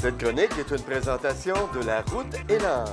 Cette chronique est une présentation de La Route et l'Ancre.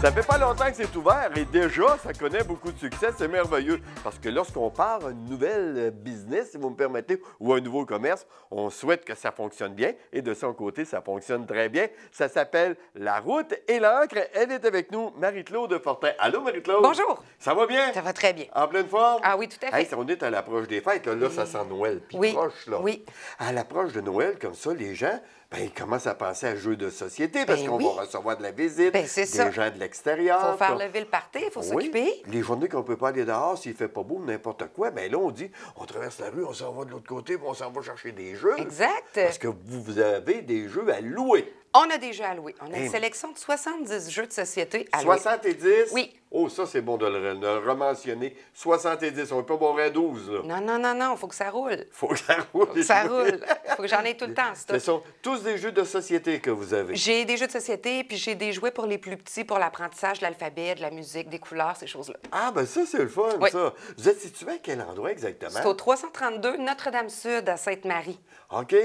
Ça fait pas longtemps que c'est ouvert et déjà, ça connaît beaucoup de succès. C'est merveilleux parce que lorsqu'on part une nouvelle business, si vous me permettez, ou un nouveau commerce, on souhaite que ça fonctionne bien et de son côté, ça fonctionne très bien. Ça s'appelle La Route et l'Ancre. Elle est avec nous, Marie-Claude Fortin. Allô, Marie-Claude? Bonjour. Ça va bien? Ça va très bien. En pleine forme? Ah oui, tout à fait. Hey, on est à l'approche des fêtes. Là, ça sent Noël. Puis Oui, proche, là. oui. À l'approche de Noël, comme ça, les gens, ils commencent à penser à jeux de société parce qu'on oui. va recevoir de la visite, C'est des ça. gens de l'extérieur. Il faut faire lever le party, il faut s'occuper. Les journées qu'on ne peut pas aller dehors, s'il ne fait pas beau, n'importe quoi, bien là, on dit, on traverse la rue, on s'en va de l'autre côté, puis on s'en va chercher des jeux. Exact. Parce que vous avez des jeux à louer. On a des jeux à louer. On a une sélection de 70 jeux de société à louer. 70? Oui. Oh, ça, c'est bon de le rementionner. 70, on ne peut pas boire à 12, là. Non, il faut que ça roule. Faut que ça roule. Faut que ça roule. Il faut que j'en ai tout le temps, Ce sont tous des jeux de société que vous avez. J'ai des jeux de société, puis j'ai des jouets pour les plus petits, pour l'apprentissage de l'alphabet, de la musique, des couleurs, ces choses-là. Ah, ben ça, c'est le fun, Oui. ça. Vous êtes situé à quel endroit exactement? C'est au 332 Notre-Dame-Sud, à Sainte-Marie. OK.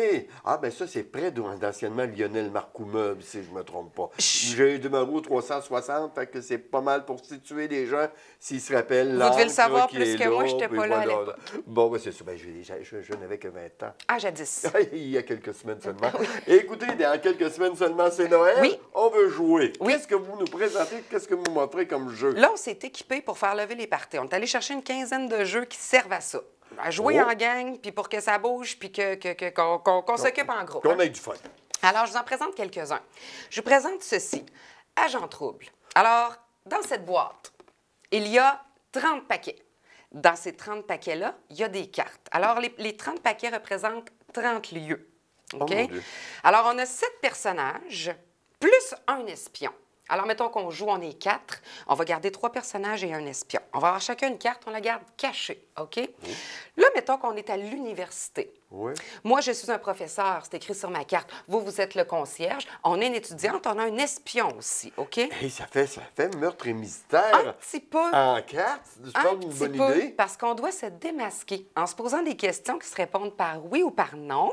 Ah, ben ça, c'est près d'anciennement Lionel Marcoux-Meuble, si je ne me trompe pas. J'ai du numéro 360, fait que c'est pas mal pour situer les gens s'ils se rappellent. Vous devez le savoir qui plus est que moi, là, j'étais puis pas là à voilà. l'époque. Bon, ben c'est ça. Ben, je n'avais que 20 ans. Ah, jadis. Il y a quelques semaines seulement. Écoutez, dans quelques semaines seulement, c'est Noël. Oui. On veut jouer. Oui. Qu'est-ce que vous nous présentez? Qu'est-ce que vous montrez comme jeu? Là, on s'est équipé pour faire lever les parties. On est allé chercher une quinzaine de jeux qui servent à ça. À jouer en gang, puis pour que ça bouge, puis qu'on s'occupe en groupe. Qu'on ait du fun. Alors, je vous en présente quelques-uns. Je vous présente ceci. Agent Trouble. Alors, dans cette boîte, il y a 30 paquets. Dans ces 30 paquets-là, il y a des cartes. Alors, les 30 paquets représentent 30 lieux. OK? Oh, mon Dieu. Alors, on a 7 personnages, plus un espion. Alors, mettons qu'on joue, on est 4. On va garder 3 personnages et un espion. On va avoir chacun une carte, on la garde cachée, OK? Oui. Là, mettons qu'on est à l'université. Oui. Moi, je suis un professeur, c'est écrit sur ma carte. Vous êtes le concierge. On est une étudiante, on a un espion aussi, OK? Hey, ça fait meurtre et mystère. Un petit peu. En carte, je Un pense une petit bonne peu, idée. parce qu'on doit se démasquer en se posant des questions qui se répondent par oui ou par non.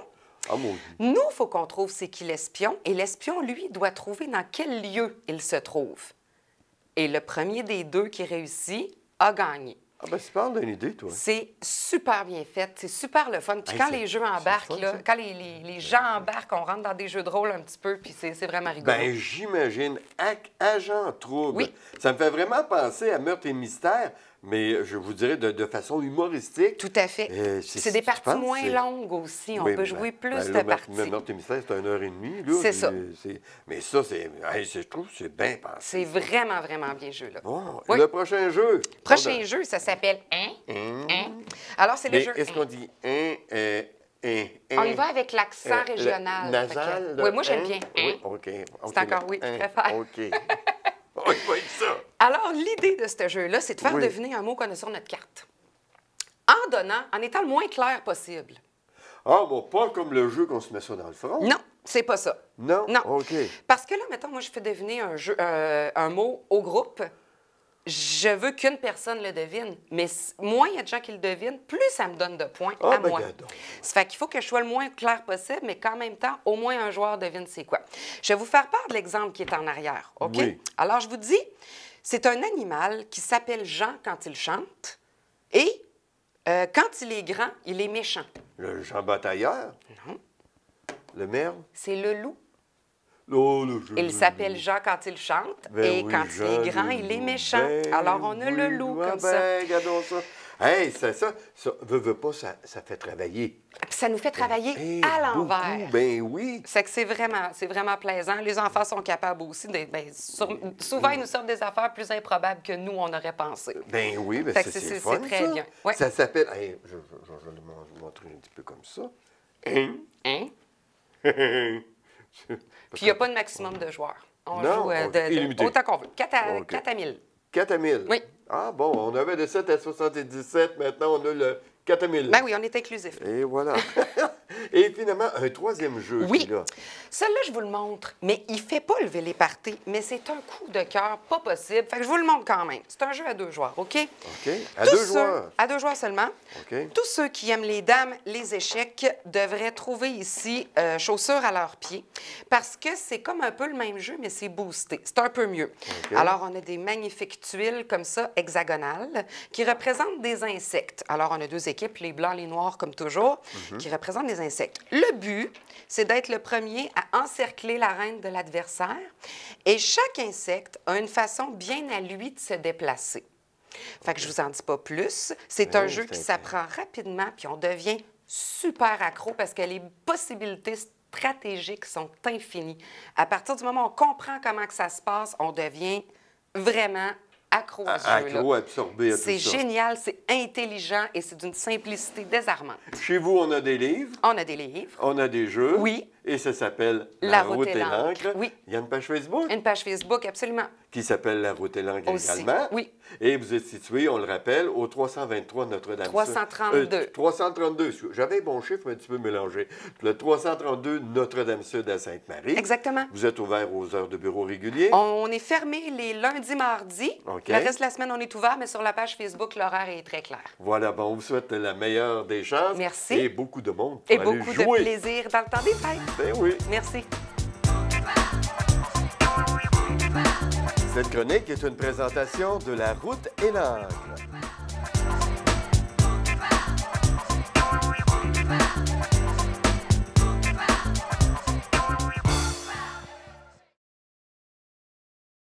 Ah, mon Dieu. Nous, il faut qu'on trouve c'est qui l'espion, et l'espion, lui, doit trouver dans quel lieu il se trouve. Et le premier des deux qui réussit a gagné. Ah, ben, tu parles d'une idée, toi. C'est super bien fait, c'est super le fun. Puis Hey, quand c'est- les jeux c'est embarquent, le fun, là, ça. quand les gens embarquent, on rentre dans des jeux de rôle un petit peu, puis c'est vraiment rigolo. Ben, j'imagine. Agent Trouble. Oui. Ça me fait vraiment penser à Meurtre et Mystère, mais je vous dirais de façon humoristique. Tout à fait. C'est des je parties pense que moins c'est- longues aussi. On Oui, peut ben, jouer plus ben, de là, parties. Meurtre et Mystère, c'est 1h30. Là. C'est ça. Mais ça, je trouve que c'est bien pensé. C'est vraiment, vraiment bien jeu, là. Bon, Oui. le prochain jeu. Prochain jeu, ça s'appelle Hein? Hein? Alors, c'est le Mais jeu est-ce qu'on Hein. dit On y va avec l'accent régional. Nasal? Fait que- Oui, moi, j'aime bien. Hein? Oui, OK. C'est encore oui, je préfère. OK. Oui, oui, ça. Alors, l'idée de ce jeu-là, c'est de faire Oui. deviner un mot qu'on a sur notre carte. En donnant, en étant le moins clair possible. Ah, bon, pas comme le jeu qu'on se met ça dans le front. Non, c'est pas ça. Non? Non. OK. Parce que là, mettons, moi, je fais deviner un mot au groupe. Je veux qu'une personne le devine. Mais moins il y a de gens qui le devinent, plus ça me donne de points Ah, à ben, moi. regarde donc. Ça fait qu'il faut que je sois le moins clair possible, mais qu'en même temps, au moins un joueur devine c'est quoi. Je vais vous faire part de l'exemple qui est en arrière, OK? Oui. Alors, je vous dis, c'est un animal qui s'appelle Jean quand il chante et quand il est grand, il est méchant. Le Jean Batailleur? Non. Le merle? C'est le loup. Oh, le jeu. Il s'appelle Jean quand il chante Ben et oui, quand Jean il est grand, le il est loup. méchant. Ben Alors, on a le oui, loup ouais, comme ça. ben, regardons ça. Hey, ça veut pas, ça fait travailler. Puis ça nous fait travailler Hey, à l'envers. beaucoup, ben oui. C'est que c'est vraiment plaisant. Les enfants sont capables aussi. Souvent, ils nous sortent des affaires plus improbables que nous, on aurait pensé. Ben oui, ben Fait que c'est c'est fun, très ça. bien. Ouais. Ça s'appelle... Hey, je vais le montrer un petit peu comme ça. Hein? Hein? Puis il n'y a pas de maximum de joueurs. On Non, joue illimité. autant qu'on veut. 4 à, OK. 4 à 1000. 4 à 1000. Oui. Ah bon, on avait de 7 à 77, maintenant on a le 4 000. Ben oui, on est inclusif. Et voilà. Et finalement, un troisième jeu Oui. qui est là. Celui-là, je vous le montre, mais il ne fait pas lever les parties, mais c'est un coup de cœur pas possible. Fait que je vous le montre quand même. C'est un jeu à 2 joueurs, OK? OK. À 2 joueurs. À 2 joueurs seulement. OK. Tous ceux qui aiment les dames, les échecs, devraient trouver ici chaussures à leurs pieds parce que c'est comme un peu le même jeu, mais c'est boosté. C'est un peu mieux. OK. Alors, on a des magnifiques tuiles comme ça, hexagonales, qui représentent des insectes. Alors, on a 2 équipes, les blancs, les noirs, comme toujours, qui représentent des insectes. Le but, c'est d'être le premier à encercler la reine de l'adversaire. Et chaque insecte a une façon bien à lui de se déplacer. Fait que je vous en dis pas plus. C'est un jeu qui s'apprend rapidement, puis on devient super accro parce que les possibilités stratégiques sont infinies. À partir du moment où on comprend comment que ça se passe, on devient vraiment accro à ce jeu-là. Accro, absorbé à tout ça. C'est génial, c'est intelligent et c'est d'une simplicité désarmante. Chez vous, on a des livres. On a des livres. On a des jeux. Oui. Et ça s'appelle La route et l'encre. Oui. Il y a une page Facebook Une page Facebook, absolument. qui s'appelle La route et l'encre Aussi. également. Oui. Et vous êtes situé, on le rappelle, au 323 Notre-Dame. 332. 332. J'avais mon chiffre un petit peu mélangé. Le 332 Notre-Dame-Sud à Sainte-Marie. Exactement. Vous êtes ouvert aux heures de bureau réguliers. On est fermé les lundis, mardis. OK. Le reste de la semaine, on est ouvert, mais sur la page Facebook, l'horaire est très clair. Voilà, bon, on vous souhaite la meilleure des chances. Merci. Et beaucoup de monde pour Et aller beaucoup jouer. de plaisir dans le temps des fêtes. Ben oui. Merci. Cette chronique est une présentation de La route et l'encre.